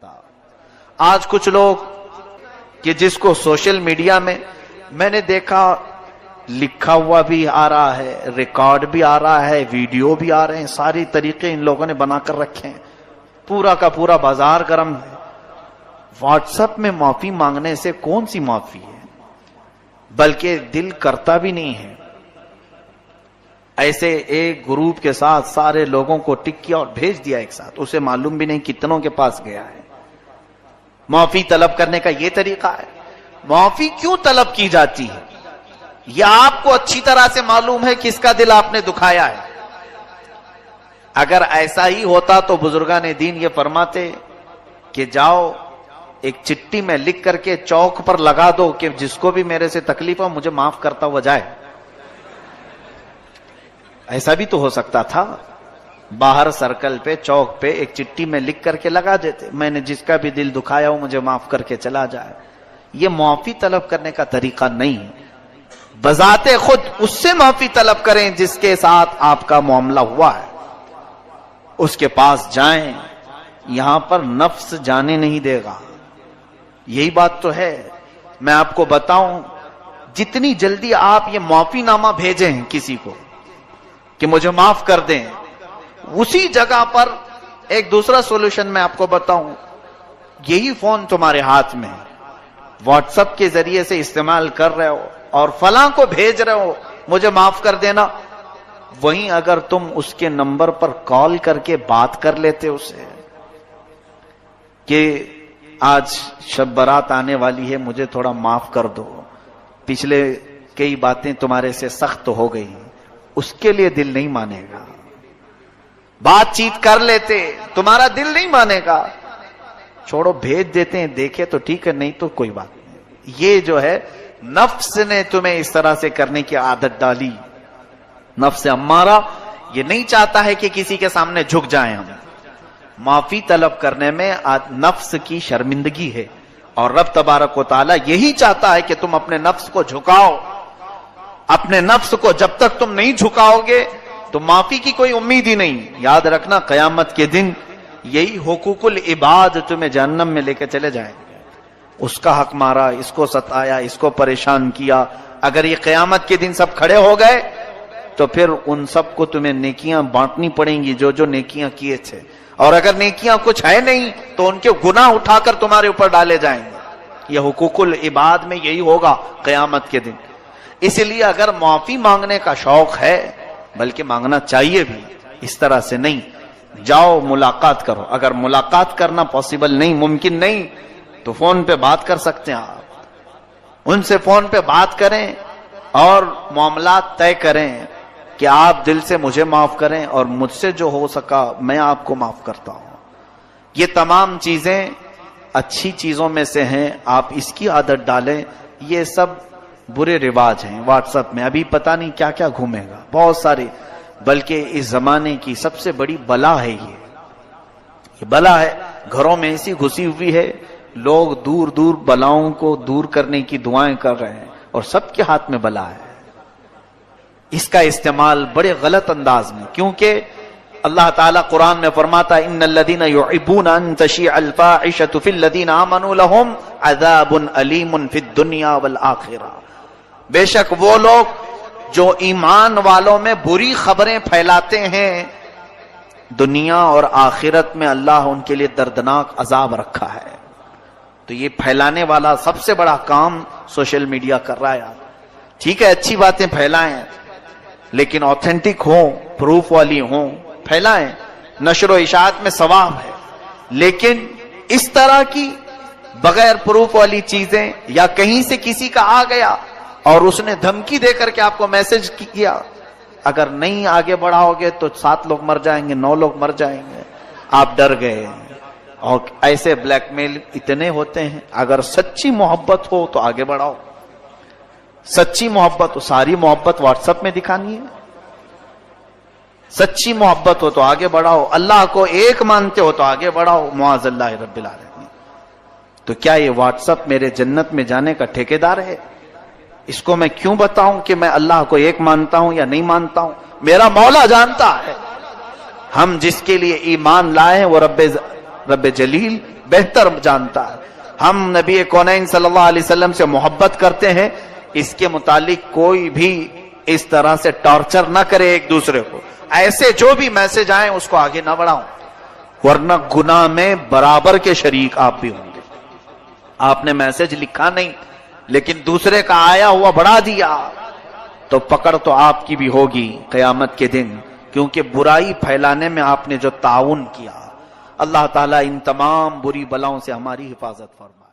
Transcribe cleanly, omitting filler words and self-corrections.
چاہتا. آج کچھ لوگ کہ جس کو سوشل میڈیا میں نے دیکھا لکھا ہوا بھی آ رہا ہے, ریکارڈ بھی آ رہا ہے, ویڈیو بھی آ رہے ہیں, ساری طریقے ان لوگوں نے بنا کر رکھے ہیں, پورا کا پورا بازار گرم ہے. واٹس ایپ میں معافی مانگنے سے کون سی معافی ہے, بلکہ دل کرتا بھی نہیں ہے. ایسے ایک گروپ کے ساتھ سارے لوگوں کو ٹک کیا اور بھیج دیا ایک ساتھ, اسے معلوم بھی نہیں کتنوں کے پاس گیا ہے. معافی طلب کرنے کا یہ طریقہ ہے. معافی کیوں طلب کی جاتی ہے یہ آپ کو اچھی طرح سے معلوم ہے کس کا دل آپ نے دکھایا ہے. اگر ایسا ہی ہوتا تو بزرگان دین یہ فرماتے کہ جاؤ ایک چٹھی میں لکھ کر کے چوک پر لگا دو کہ جس کو بھی میرے سے تکلیف ہو مجھے معاف کرتا ہوا جائے. ایسا بھی تو ہو سکتا تھا. باہر سرکل پہ چوک پہ ایک چٹھی میں لکھ کر کے لگا دیتے, میں نے جس کا بھی دل دکھایا ہو مجھے معاف کر کے چلا جائے. یہ معافی طلب کرنے کا طریقہ نہیں ہے. بذات خود اس سے معافی طلب کریں جس کے ساتھ آپ کا معاملہ ہوا ہے, اس کے پاس جائیں. یہاں پر نفس جانے نہیں دے گا, یہی بات تو ہے. میں آپ کو بتاؤں, جتنی جلدی آپ یہ معافی نامہ بھیجیں کسی کو کہ مجھے معاف کر دیں, اسی جگہ پر ایک دوسرا سولوشن میں آپ کو بتاؤں, یہی فون تمہارے ہاتھ میں ہے, واٹس ایپ کے ذریعے سے استعمال کر رہے ہو اور فلاں کو بھیج رہے ہو مجھے معاف کر دینا. وہیں اگر تم اس کے نمبر پر کال کر کے بات کر لیتے اسے کہ آج شب برات آنے والی ہے مجھے تھوڑا معاف کر دو, پچھلے کئی باتیں تمہارے سے سخت ہو گئی ہیں, اس کے لیے دل نہیں مانے گا. بات چیت کر لیتے تمہارا دل نہیں مانے گا. چھوڑو بھیج دیتے ہیں, دیکھے تو ٹھیک ہے, نہیں تو کوئی بات نہیں. یہ جو ہے نفس نے تمہیں اس طرح سے کرنے کی عادت ڈالی. نفس امارہ یہ نہیں چاہتا ہے کہ کسی کے سامنے جھک جائیں ہم. معافی طلب کرنے میں نفس کی شرمندگی ہے, اور رب تبارک و تعالی یہی چاہتا ہے کہ تم اپنے نفس کو جھکاؤ. اپنے نفس کو جب تک تم نہیں جھکاؤ گے تو معافی کی کوئی امید ہی نہیں. یاد رکھنا قیامت کے دن یہی حقوق العباد تمہیں جہنم میں لے کے چلے جائیں گے. اس کا حق مارا, اس کو ستایا, اس کو پریشان کیا. اگر یہ قیامت کے دن سب کھڑے ہو گئے تو پھر ان سب کو تمہیں نیکیاں بانٹنی پڑیں گی جو جو نیکیاں کیے تھے, اور اگر نیکیاں کچھ ہے نہیں تو ان کے گناہ اٹھا کر تمہارے اوپر ڈالے جائیں گے. یہ حقوق العباد میں یہی ہوگا قیامت کے دن. اس لیے اگر معافی مانگنے کا شوق ہے, بلکہ مانگنا چاہیے بھی, اس طرح سے نہیں, جاؤ ملاقات کرو. اگر ملاقات کرنا پاسبل نہیں, ممکن نہیں, تو فون پہ بات کر سکتے ہیں آپ. ان سے فون پہ بات کریں اور معاملات طے کریں کہ آپ دل سے مجھے معاف کریں اور مجھ سے جو ہو سکا میں آپ کو معاف کرتا ہوں. یہ تمام چیزیں اچھی چیزوں میں سے ہیں, آپ اس کی عادت ڈالیں. یہ سب برے رواج ہیں واٹس ایپ میں, ابھی پتہ نہیں کیا کیا گھومے گا, بہت سارے. بلکہ اس زمانے کی سب سے بڑی بلا ہے یہ بلا ہے. گھروں میں ایسی گھسی ہوئی ہے, لوگ دور دور بلاؤں کو دور کرنے کی دعائیں کر رہے ہیں, اور سب کے ہاتھ میں بلا ہے. اس کا استعمال بڑے غلط انداز میں, کیونکہ اللہ تعالیٰ قرآن میں فرماتا ان الذین یحبون ان تشیع الفاحشۃ فی الذین آمنوا لہم عذاب علیم فی الدنیا والآخرہ. بے شک وہ لوگ جو ایمان والوں میں بری خبریں پھیلاتے ہیں, دنیا اور آخرت میں اللہ ان کے لیے دردناک عذاب رکھا ہے. تو یہ پھیلانے والا سب سے بڑا کام سوشل میڈیا کر رہا ہے. ٹھیک ہے اچھی باتیں پھیلائیں, لیکن آتھینٹک ہوں, پروف والی ہوں, پھیلائیں. نشر و اشاعت میں ثواب ہے, لیکن اس طرح کی بغیر پروف والی چیزیں, یا کہیں سے کسی کا آ گیا اور اس نے دھمکی دے کر کے آپ کو میسج کیا, اگر نہیں آگے بڑھاؤ گے تو 7 لوگ مر جائیں گے, 9 لوگ مر جائیں گے, آپ ڈر گئے. اور ایسے بلیک میل اتنے ہوتے ہیں. اگر سچی محبت ہو تو آگے بڑھاؤ. سچی محبت ہو, ساری محبت واٹس ایپ میں دکھانی ہے. سچی محبت ہو تو آگے بڑھاؤ. اللہ کو ایک مانتے ہو تو آگے بڑھاؤ. معاذ اللہ رب العالمین. تو کیا یہ واٹس ایپ میرے جنت میں جانے کا ٹھیکیدار ہے؟ اس کو میں کیوں بتاؤں کہ میں اللہ کو ایک مانتا ہوں یا نہیں مانتا ہوں؟ میرا مولا جانتا ہے. ہم جس کے لیے ایمان لائے ہیں وہ رب رب جلیل بہتر جانتا ہے. ہم نبی کونین صلی اللہ علیہ وسلم سے محبت کرتے ہیں، اس کے متعلق کوئی بھی اس طرح سے ٹارچر نہ کرے ایک دوسرے کو. ایسے جو بھی میسج آئیں اس کو آگے نہ بڑھاؤں، ورنہ گناہ میں برابر کے شریک آپ بھی ہوں گے. آپ نے میسج لکھا نہیں لیکن دوسرے کا آیا ہوا بڑھا دیا تو پکڑ تو آپ کی بھی ہوگی قیامت کے دن، کیونکہ برائی پھیلانے میں آپ نے جو تعاون کیا. اللہ تعالیٰ ان تمام بری بلاؤں سے ہماری حفاظت فرمائے.